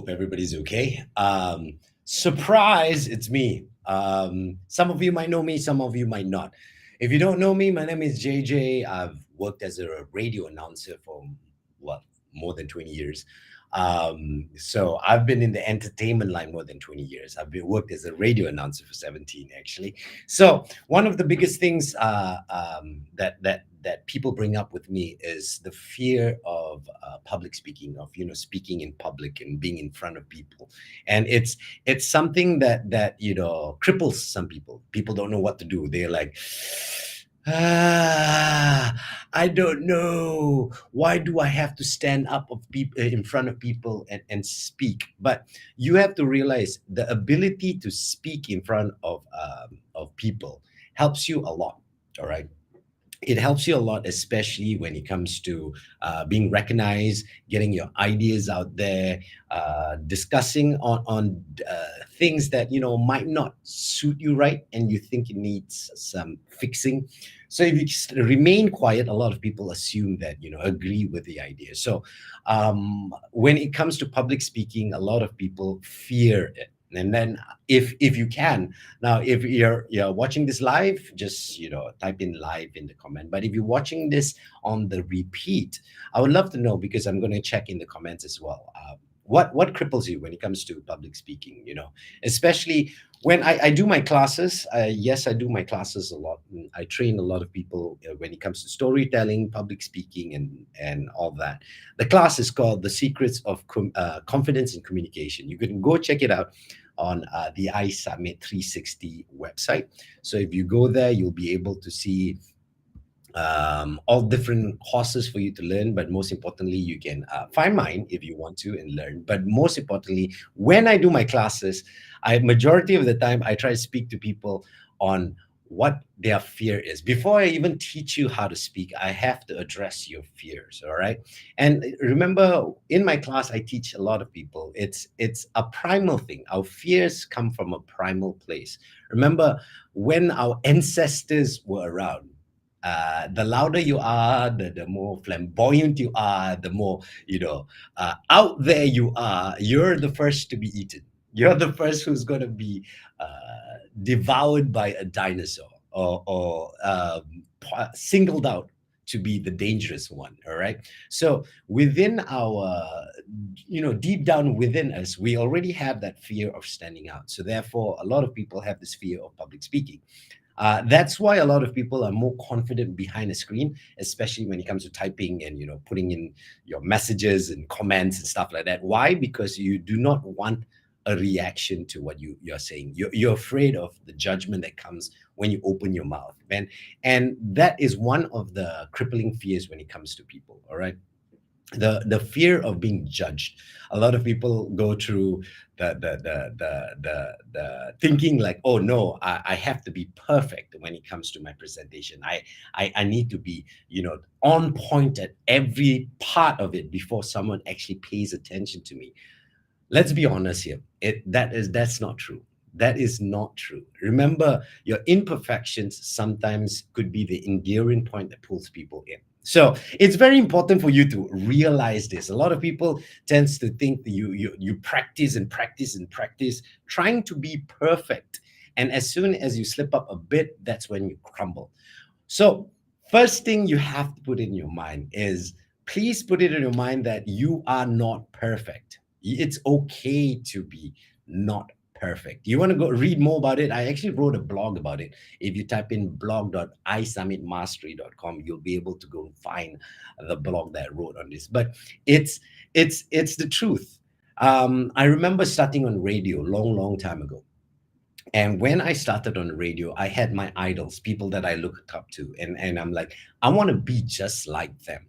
hope everybody's okay. Surprise, it's me. Some of you might know me, some of you might not. If you don't know me, my name is JJ. I've worked as a radio announcer for what more than 20 years. So I've been in the entertainment line more than 20 years. I've been worked as a radio announcer for 17 actually. So one of the biggest things that people bring up with me is the fear of public speaking, of speaking in public and being in front of people, and it's something that cripples some people. People don't know what to do. They're like, I don't know. Why do I have to stand up of people in front of people and speak? But you have to realize the ability to speak in front of people helps you a lot. All right, it helps you a lot, especially when it comes to being recognized, getting your ideas out there, discussing on things that might not suit you right, and you think it needs some fixing. So if you remain quiet, a lot of people assume that agree with the idea. So when it comes to public speaking, a lot of people fear it. And then if you can, now, if you're watching this live, just type in live in the comment. But if you're watching this on the repeat, I would love to know, because I'm going to check in the comments as well. What cripples you when it comes to public speaking? Especially when I do my classes. Yes, I do my classes a lot. I train a lot of people when it comes to storytelling, public speaking, and all that. The class is called "The Secrets of Confidence in Communication." You can go check it out on the iSummit 360 website. So if you go there, you'll be able to see all different courses for you to learn. But most importantly, you can find mine if you want to and learn. But most importantly, when I do my classes, I majority of the time I try to speak to people on what their fear is. Before I even teach you how to speak, I have to address your fears. All right. And remember, in my class, I teach a lot of people. It's a primal thing. Our fears come from a primal place. Remember, when our ancestors were around, the louder you are, the more flamboyant you are, the more out there you are. You're the first to be eaten. You're the first who's going to be devoured by a dinosaur, or singled out to be the dangerous one. All right. So within our, deep down within us, we already have that fear of standing out. So therefore, a lot of people have this fear of public speaking. That's why a lot of people are more confident behind a screen, especially when it comes to typing and putting in your messages and comments and stuff like that. Why? Because you do not want a reaction to what you're saying. You're afraid of the judgment that comes when you open your mouth, man. And that is one of the crippling fears when it comes to people. All right, the fear of being judged. A lot of people go through the thinking like, oh no, I have to be perfect when it comes to my presentation. I need to be on point at every part of it before someone actually pays attention to me. Let's be honest here. That's not true. That is not true. Remember, your imperfections sometimes could be the endearing point that pulls people in. So it's very important for you to realize this. A lot of people tends to think that you practice and practice and practice, trying to be perfect. And as soon as you slip up a bit, that's when you crumble. So first thing you have to put in your mind is, please put it in your mind that you are not perfect. It's okay to be not perfect. You want to go read more about it? I actually wrote a blog about it. If you type in blog.isummitmastery.com, you'll be able to go and find the blog that I wrote on this. But it's the truth. I remember starting on radio long time ago. And when I started on the radio, I had my idols, people that I looked up to, and I'm like, I want to be just like them.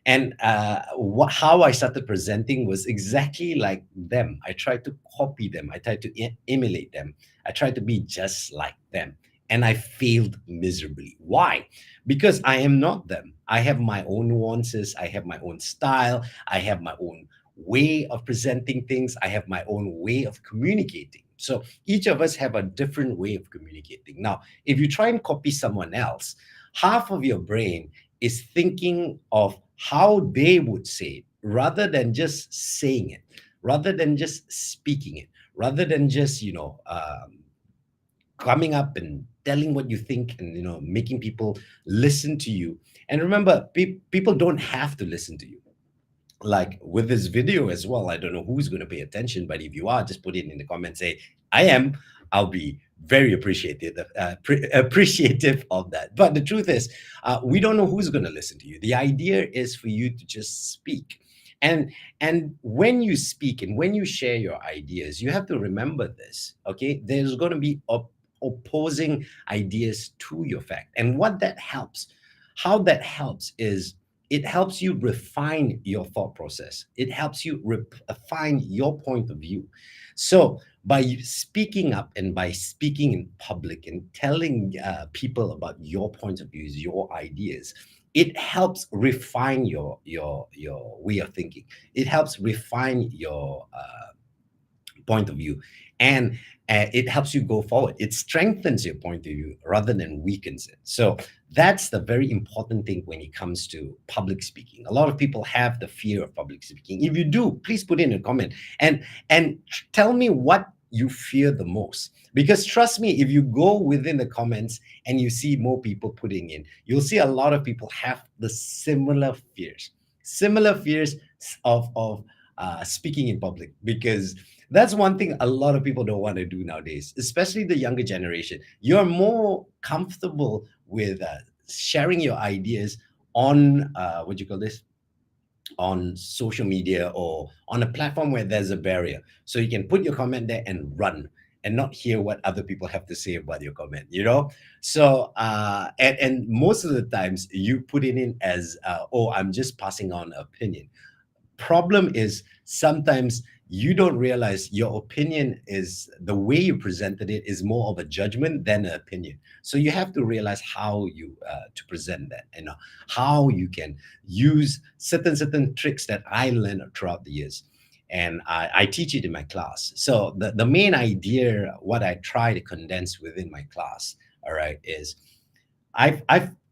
And how I started presenting was exactly like them. I tried to copy them. I tried to emulate them. I tried to be just like them. And I failed miserably. Why? Because I am not them. I have my own nuances. I have my own style. I have my own way of presenting things. I have my own way of communicating. So each of us have a different way of communicating. Now, if you try and copy someone else, half of your brain is thinking of how they would say it rather than just saying it. rather than just speaking it, rather than just coming up and telling what you think, and making people listen to you. And remember, people don't have to listen to you. Like with this video as well, I don't know who's going to pay attention, but if you are, just put it in the comments, say I am. I'll be very appreciative of that. But the truth is, we don't know who's going to listen to you. The idea is for you to just speak. And and when you speak and when you share your ideas, you have to remember this. Okay, there's going to be opposing ideas to your fact. And what that helps, how that helps is, it helps you refine your thought process. It helps you refine your point of view. So by speaking up and by speaking in public and telling people about your point of views, your ideas, it helps refine your way of thinking. It helps refine your point of view, and it helps you go forward. It strengthens your point of view rather than weakens it. So that's the very important thing when it comes to public speaking. A lot of people have the fear of public speaking. If you do, please put in a comment and tell me what you fear the most. Because trust me, if you go within the comments and you see more people putting in, you'll see a lot of people have the similar fears of speaking in public. Because that's one thing a lot of people don't want to do nowadays, especially the younger generation. You're more comfortable with sharing your ideas on what do you call this, on social media or on a platform where there's a barrier, so you can put your comment there and run and not hear what other people have to say about your comment. So and most of the times you put it in as oh, I'm just passing on opinion. Problem is, sometimes you don't realize your opinion is, the way you presented it is more of a judgment than an opinion. So you have to realize how you to present that, how you can use certain tricks that I learned throughout the years. And I teach it in my class. So the main idea, what I try to condense within my class, all right, is I've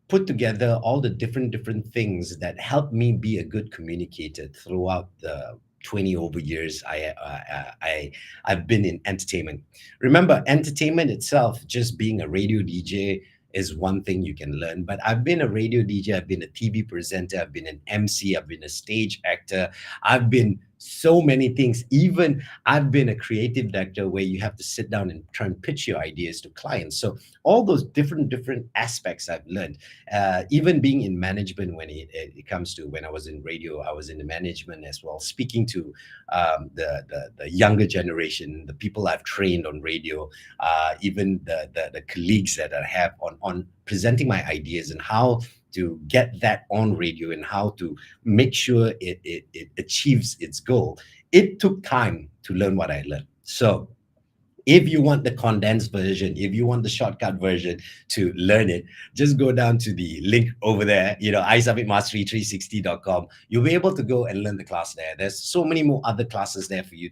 put together all the different things that help me be a good communicator throughout the 20 over years I've been in entertainment. Remember, entertainment itself, just being a radio DJ, is one thing you can learn. But I've been a radio DJ, I've been a TV presenter, I've been an MC, I've been a stage actor, I've been so many things. Even I've been a creative director, where you have to sit down and try and pitch your ideas to clients. So all those different aspects I've learned. Even being in management, when it comes to, when I was in radio, I was in the management as well, speaking to the younger generation, the people I've trained on radio, even the colleagues that I have on presenting my ideas and how to get that on radio and how to make sure it achieves its goal. It took time to learn what I learned. So if you want the condensed version, if you want the shortcut version to learn it, just go down to the link over there, isubmitmastery360.com. You'll be able to go and learn the class there. There's so many more other classes there for you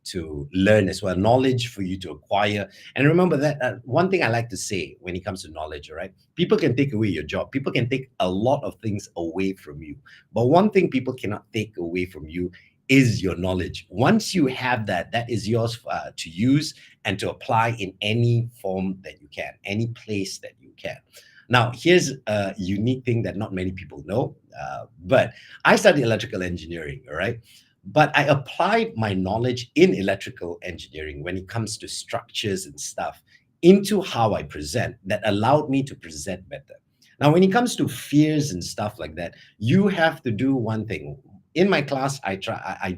to learn as well, knowledge for you to acquire. And remember that one thing I like to say when it comes to knowledge, all right? People can take away your job. People can take a lot of things away from you. But one thing people cannot take away from you is your knowledge. Once you have that, that is yours to use and to apply in any form that you can, any place that you can. Now, here's a unique thing that not many people know, but I studied electrical engineering, all right? But I applied my knowledge in electrical engineering when it comes to structures and stuff into how I present, that allowed me to present better. Now, when it comes to fears and stuff like that, you have to do one thing. In my class, I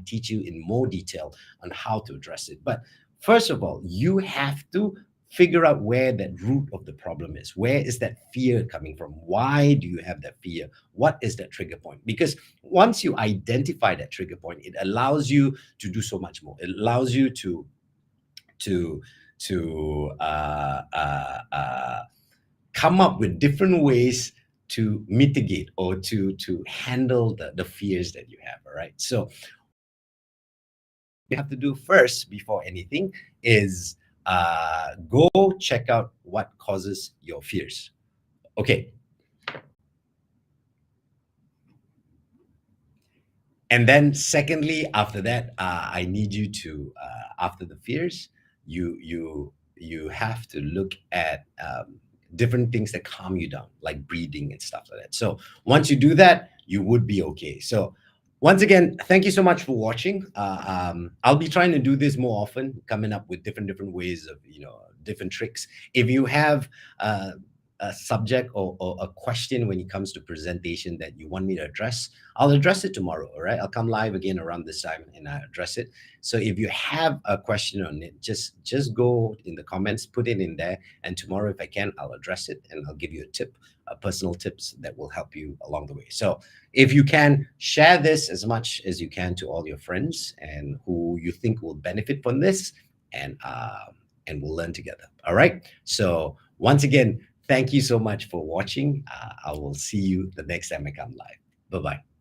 teach you in more detail on how to address it. But first of all, you have to figure out where that root of the problem is. Where is that fear coming from? Why do you have that fear? What is that trigger point? Because once you identify that trigger point, it allows you to do so much more. It allows you to to come up with different ways to mitigate or to handle the fears that you have. All right. So you have to do first before anything is go check out what causes your fears. Okay. And then secondly, after that, I need you to after the fears, you have to look at different things that calm you down, like breathing and stuff like that. So once you do that, you would be okay. So once again, thank you so much for watching. I'll be trying to do this more often, coming up with different ways of, different tricks. If you have uh, a subject or a question when it comes to presentation that you want me to address, I'll address it tomorrow. All right, I'll come live again around this time and I address it. So if you have a question on it, just go in the comments, put it in there, and tomorrow, if I can, I'll address it and I'll give you a tip, personal tips that will help you along the way. So if you can share this as much as you can to all your friends and who you think will benefit from this, and we'll learn together. All right. So once again, thank you so much for watching. I will see you the next time I come live. Bye bye.